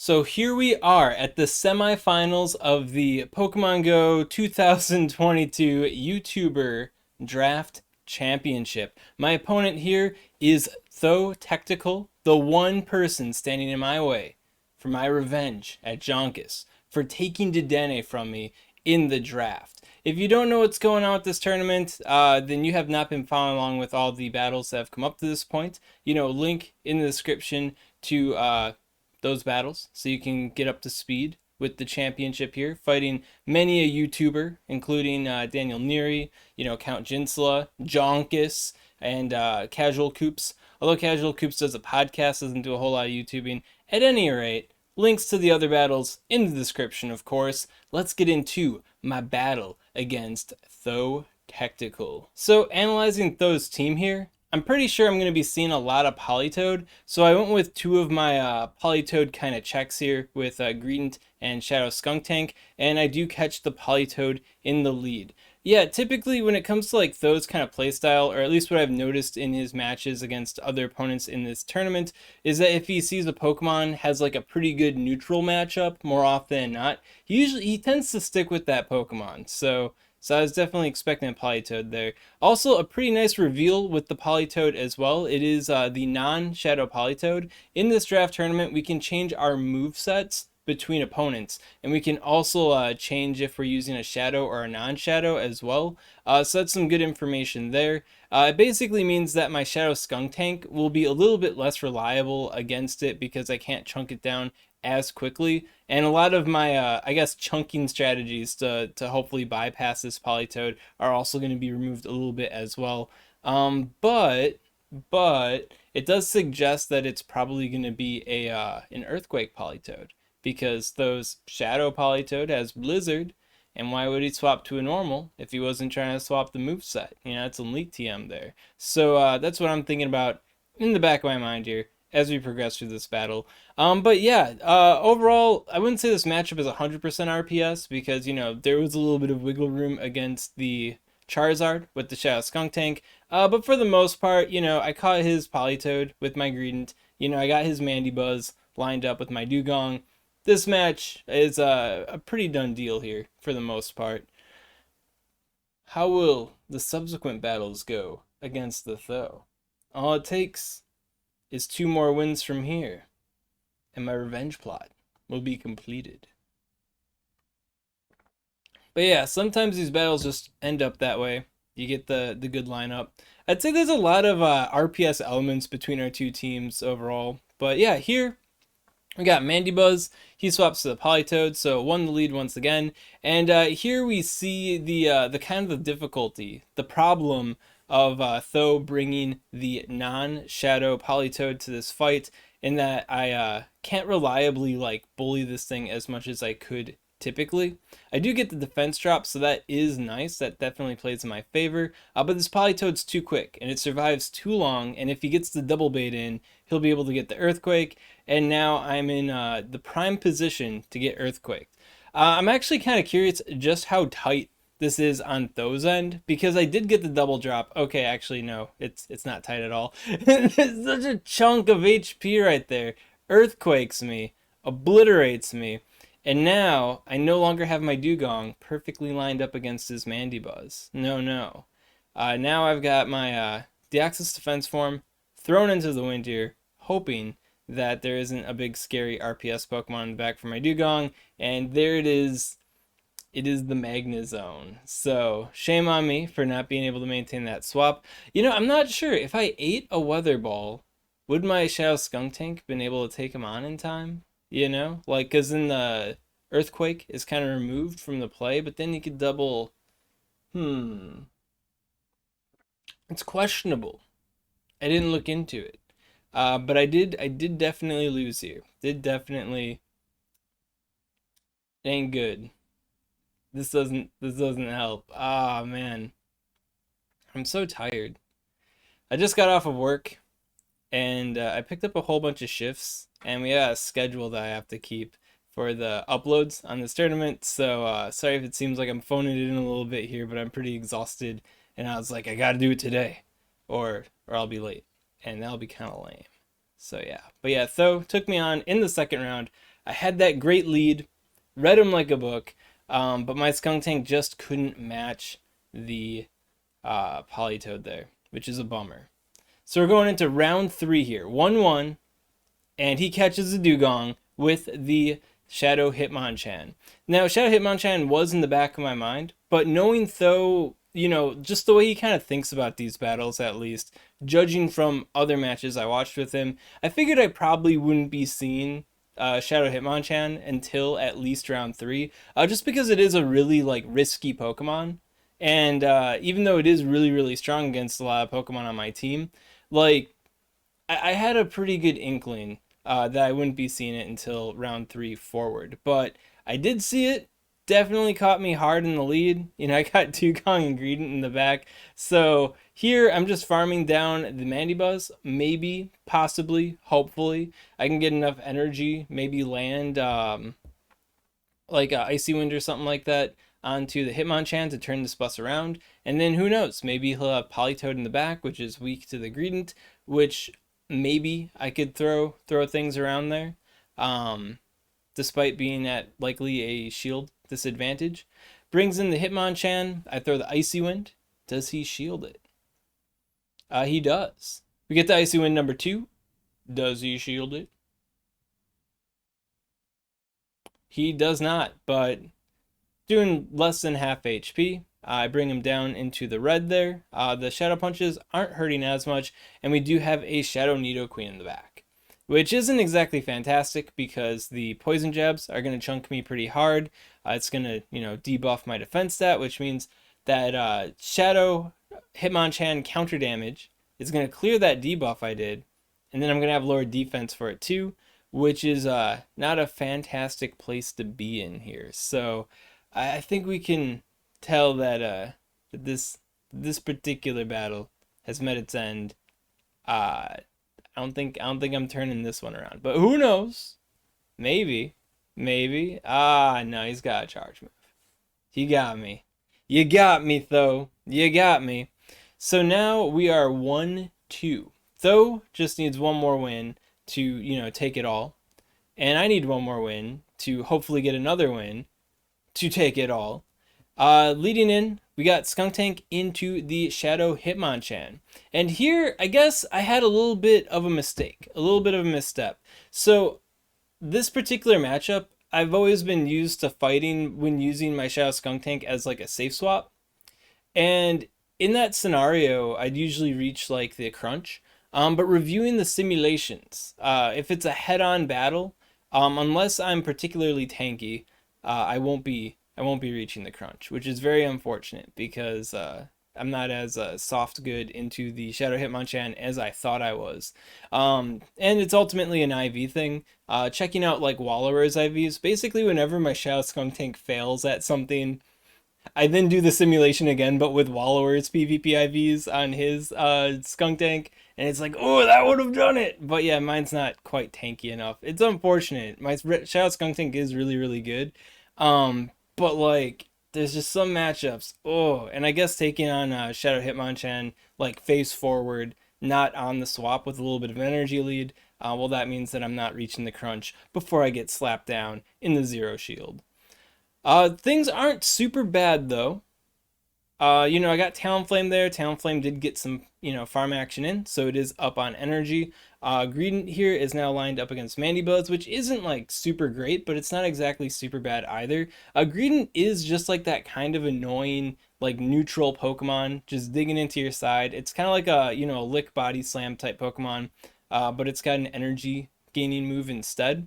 So here we are at the semifinals of the Pokemon Go 2022 Pokemon Go 2022 YouTuber Draft Championship. My opponent here is ThoTechtical, the one person standing in my way for my revenge at Jonkus for taking Dedenne from me in the draft. If you don't know what's going on with this tournament, then you have not been following along with all the battles that have come up to this point. Link in the description to those battles so you can get up to speed with the championship here, fighting many a YouTuber, including Daniel Neary, Count Jinsla, Jonkus, and Casual Coops. Although Casual Coops does a podcast, doesn't do a whole lot of YouTubing. At any rate, links to the other battles in the description, of course. Let's get into my battle against ThoTechtical. So, analyzing Tho's team here, I'm pretty sure I'm going to be seeing a lot of Politoed, so I went with two of my Politoed kind of checks here with Greedent and Shadow Skuntank, and I do catch the Politoed in the lead. Yeah, typically when it comes to like Tho's kind of playstyle, or at least what I've noticed in his matches against other opponents in this tournament, is that if he sees a Pokemon has like a pretty good neutral matchup, more often than not, he tends to stick with that Pokemon. So I was definitely expecting a Politoed there. Also, a pretty nice reveal with the Politoed as well. It is the non-Shadow Politoed. In this draft tournament, we can change our movesets between opponents, and we can also change if we're using a Shadow or a non-Shadow as well. So that's some good information there. It basically means that my Shadow Skuntank will be a little bit less reliable against it because I can't chunk it down as quickly, and a lot of my I guess chunking strategies to hopefully bypass this Politoed are also going to be removed a little bit as well. But it does suggest that it's probably going to be an Earthquake Politoed, because those Shadow Politoed has Blizzard, and why would he swap to a normal if he wasn't trying to swap the moveset? It's Elite TM there. So that's what I'm thinking about in the back of my mind here as we progress through this battle. But yeah, overall, I wouldn't say this matchup is 100% RPS because, there was a little bit of wiggle room against the Charizard with the Shadow Skuntank. But for the most part, I caught his Politoed with my Greedent. I got his Mandibuzz lined up with my Dugong. This match is a pretty done deal here for the most part. How will the subsequent battles go against the Tho? All it takes is 2 more wins from here, and my revenge plot will be completed. But yeah, sometimes these battles just end up that way. You get the good lineup. I'd say there's a lot of RPS elements between our two teams overall. But yeah, here we got Mandibuzz. He swaps to the Politoed, so won the lead once again. And here we see the kind of the difficulty, the problem of Tho bringing the non-Shadow Politoed to this fight, in that I can't reliably bully this thing as much as I could typically. I do get the defense drop, so that is nice. That definitely plays in my favor. But this Politoed's too quick, and it survives too long, and if he gets the double bait in, he'll be able to get the Earthquake, and now I'm in the prime position to get Earthquaked. I'm actually kind of curious just how tight this is on Tho's end, because I did get the double drop. Okay, actually no, it's not tight at all. It's such a chunk of HP right there. Earthquakes me, obliterates me, and now I no longer have my Dugong perfectly lined up against his Mandibuzz. No. Now I've got my Deoxys Defense Form thrown into the wind here, hoping that there isn't a big scary RPS Pokemon in the back for my Dugong, and there it is. It is the Magnezone. So shame on me for not being able to maintain that swap. I'm not sure if I ate a Weather Ball, would my Shadow Skuntank been able to take him on in time? Because then the Earthquake is kind of removed from the play, but then you could double. It's questionable. I didn't look into it. But I did definitely lose here. It ain't good. This doesn't help. Ah, man. I'm so tired. I just got off of work, and I picked up a whole bunch of shifts, and we have a schedule that I have to keep for the uploads on this tournament. So sorry if it seems like I'm phoning it in a little bit here, but I'm pretty exhausted, and I was like, I gotta do it today, or I'll be late, and that'll be kind of lame. So yeah, but yeah, Tho took me on in the second round. I had that great lead, read him like a book, but my Skuntank just couldn't match the Politoed there, which is a bummer. So we're going into round 3 here, 1-1, and he catches a Dugong with the Shadow Hitmonchan. Now, Shadow Hitmonchan was in the back of my mind, but knowing Tho, just the way he kind of thinks about these battles, at least, judging from other matches I watched with him, I figured I probably wouldn't be seeing Shadow Hitmonchan until at least round 3, just because it is a really risky Pokemon, and even though it is really really strong against a lot of Pokemon on my team, I had a pretty good inkling that I wouldn't be seeing it until round 3 forward, but I did see it. Definitely caught me hard in the lead. I got Dugong and Greedent in the back. So here I'm just farming down the Mandibuzz. Maybe, possibly, hopefully, I can get enough energy. Maybe land like a Icy Wind or something like that onto the Hitmonchan to turn this bus around. And then who knows? Maybe he'll have Politoed in the back, which is weak to the Greedent, which maybe I could throw things around there. Despite being at likely a shield disadvantage. Brings in the Hitmonchan. I throw the Icy Wind. Does he shield it? He does. We get the Icy Wind number 2. Does he shield it? He does not, but doing less than half HP. I bring him down into the red there. The Shadow Punches aren't hurting as much, and we do have a Shadow Nidoqueen in the back, which isn't exactly fantastic because the poison jabs are going to chunk me pretty hard. It's going to, debuff my defense stat, which means that Shadow Hitmonchan counter damage is going to clear that debuff I did, and then I'm going to have lower defense for it too, which is not a fantastic place to be in here. So I think we can tell that this particular battle has met its end. I don't think I'm turning this one around, but who knows? Maybe. No, he's got a charge move. He got me. You got me, Tho. You got me. So now we are 1-2. Tho just needs one more win to, take it all. And I need one more win to hopefully get another win to take it all. Leading in, we got Skuntank into the Shadow Hitmonchan. And here, I guess I had a little bit of a mistake, a little bit of a misstep. So this particular matchup, I've always been used to fighting when using my Shadow Skuntank as like a safe swap. And in that scenario, I'd usually reach the crunch. But reviewing the simulations, if it's a head-on battle, unless I'm particularly tanky, I won't be reaching the crunch, which is very unfortunate because I'm not as soft good into the Shadow Hitmonchan as I thought I was. And it's ultimately an IV thing. Checking out Wallower's IVs, basically whenever my Shadow Skuntank fails at something, I then do the simulation again, but with Wallower's PvP IVs on his Skuntank, and it's oh, that would have done it! But yeah, mine's not quite tanky enough. It's unfortunate. My Shadow Skuntank is really, really good. But there's just some matchups. Oh, and I guess taking on Shadow Hitmonchan, face forward, not on the swap with a little bit of an energy lead, well, that means that I'm not reaching the crunch before I get slapped down in the Zero Shield. Things aren't super bad, though. I got Talonflame there. Talonflame did get some, farm action in, so it is up on energy. Greedent here is now lined up against Mandibuzz, which isn't super great, but it's not exactly super bad either. Greedent is just that kind of annoying, neutral Pokemon, just digging into your side. It's kind of like a, a Lick Body Slam type Pokemon, but it's got an energy gaining move instead.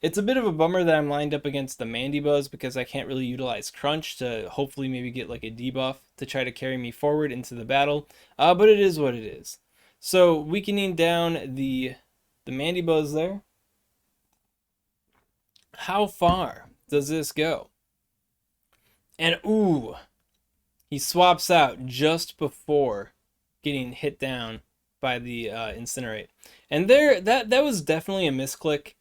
It's a bit of a bummer that I'm lined up against the Mandibuzz because I can't really utilize Crunch to hopefully maybe get a debuff to try to carry me forward into the battle, but it is what it is. So weakening down the Mandibuzz there. How far does this go? And ooh, he swaps out just before getting hit down by the Incinerate. And there, that was definitely a misclick.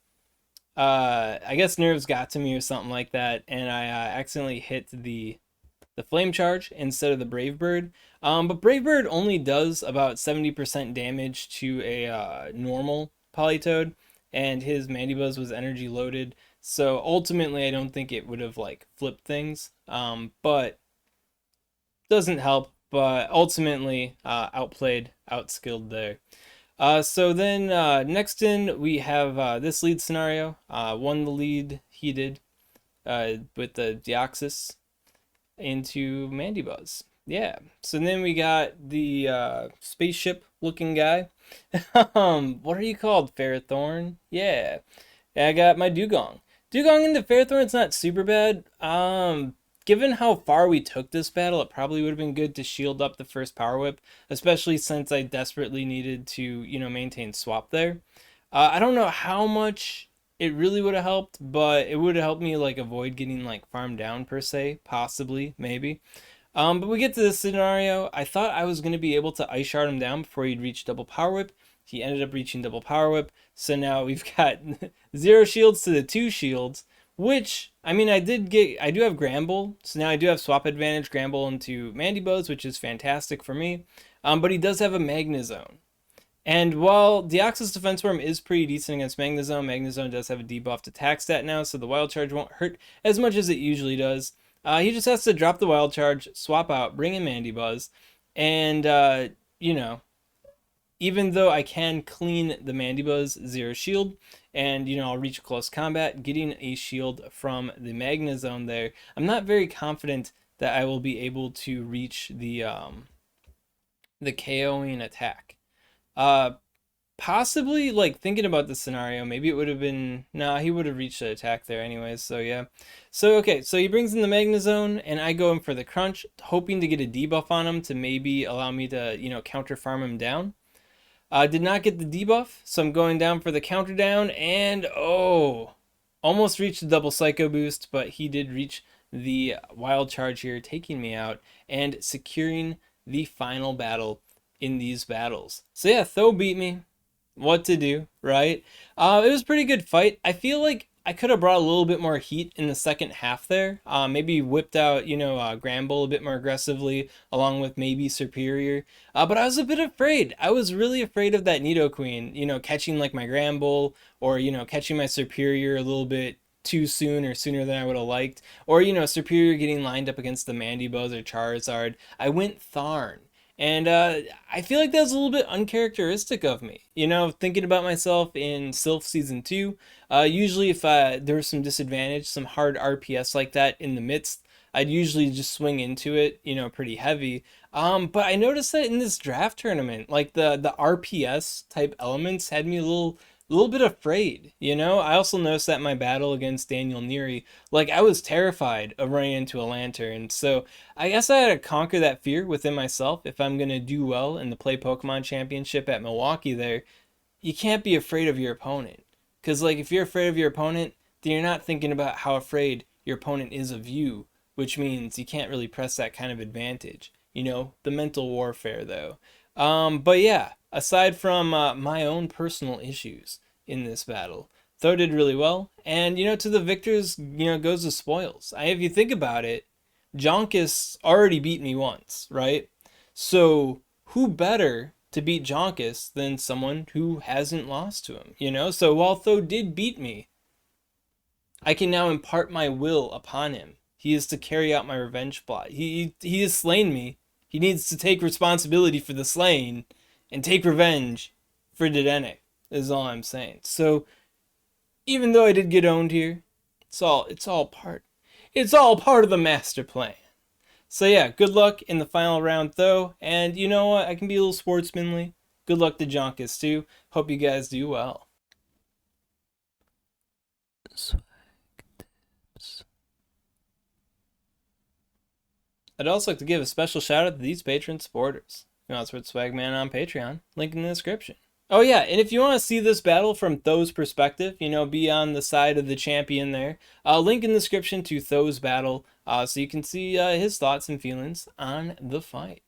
I guess nerves got to me or something like that, and I accidentally hit the Flame Charge instead of the Brave Bird. But Brave Bird only does about 70% damage to a normal Politoed, and his Mandibuzz was energy loaded, So ultimately, I don't think it would have like flipped things. But doesn't help. But ultimately, outplayed, outskilled there. So then next in we have this lead scenario. Won the lead he did with the Deoxys into Mandibuzz. Yeah. So then we got the spaceship looking guy. What are you called? Ferrothorn? Yeah. I got my Dugong. Dugong into Ferrothorn's not super bad. Given how far we took this battle, it probably would have been good to shield up the first Power Whip, especially since I desperately needed to, maintain swap there. I don't know how much it really would have helped, but it would have helped me like avoid getting like farmed down per se, possibly, maybe. But we get to this scenario. I thought I was going to be able to Ice Shard him down before he'd reach double Power Whip. He ended up reaching double Power Whip. So now we've got 0 shields to the 2 shields, which, I mean, I do have Gramble. So now I do have swap advantage Gramble into Mandibuzz, which is fantastic for me. But he does have a Magnezone. And while Deoxys Defense Worm is pretty decent against Magnezone, Magnezone does have a debuffed attack stat now, so the Wild Charge won't hurt as much as it usually does. He just has to drop the Wild Charge, swap out, bring in Mandibuzz, and, even though I can clean the Mandibuzz 0 shield, and, I'll reach close combat, getting a shield from the Magnezone there, I'm not very confident that I will be able to reach the KOing attack. Possibly, like, thinking about the scenario, maybe it would have been, he would have reached the attack there anyways, so yeah. So okay, so he brings in the Magnezone, and I go in for the crunch, hoping to get a debuff on him to maybe allow me to, counter farm him down. Did not get the debuff, so I'm going down for the counter down, and almost reached the double Psycho Boost, but he did reach the Wild Charge here, taking me out, and securing the final battle in these battles. So yeah, Tho beat me. What to do, right? It was a pretty good fight. I feel like I could have brought a little bit more heat in the second half there. Maybe whipped out, Gramble a bit more aggressively, along with maybe Superior. But I was a bit afraid. I was really afraid of that Nidoqueen, catching like my Gramble, or, catching my Superior a little bit too soon or sooner than I would have liked. Or, Superior getting lined up against the Mandibuzz or Charizard. I went Tharn. And I feel like that was a little bit uncharacteristic of me. Thinking about myself in Sylph Season 2, usually if there was some disadvantage, some hard RPS like that in the midst, I'd usually just swing into it, pretty heavy. But I noticed that in this draft tournament, like the RPS type elements had me a little bit afraid, I also noticed that in my battle against Daniel Neary, like I was terrified of running into a Lantern. So I guess I had to conquer that fear within myself if I'm going to do well in the Play Pokemon Championship at Milwaukee there. You can't be afraid of your opponent. Because like if you're afraid of your opponent, then you're not thinking about how afraid your opponent is of you, which means you can't really press that kind of advantage. The mental warfare though. But yeah, aside from my own personal issues in this battle, Tho did really well. And, to the victors, goes the spoils. If you think about it, Jonkus already beat me once, right? So who better to beat Jonkus than someone who hasn't lost to him, So while Tho did beat me, I can now impart my will upon him. He is to carry out my revenge plot. He has slain me. He needs to take responsibility for the slaying and take revenge for Dedenne, is all I'm saying. So even though I did get owned here, it's all part of the master plan. So yeah, good luck in the final round though, and you know what? I can be a little sportsmanly. Good luck to Jonkus too. Hope you guys do well. Swagtips. I'd also like to give a special shout out to these Patreon supporters. You know, support Swagman on Patreon. Link in the description. Oh yeah, and if you want to see this battle from Tho's perspective, be on the side of the champion there, link in the description to Tho's battle, so you can see his thoughts and feelings on the fight.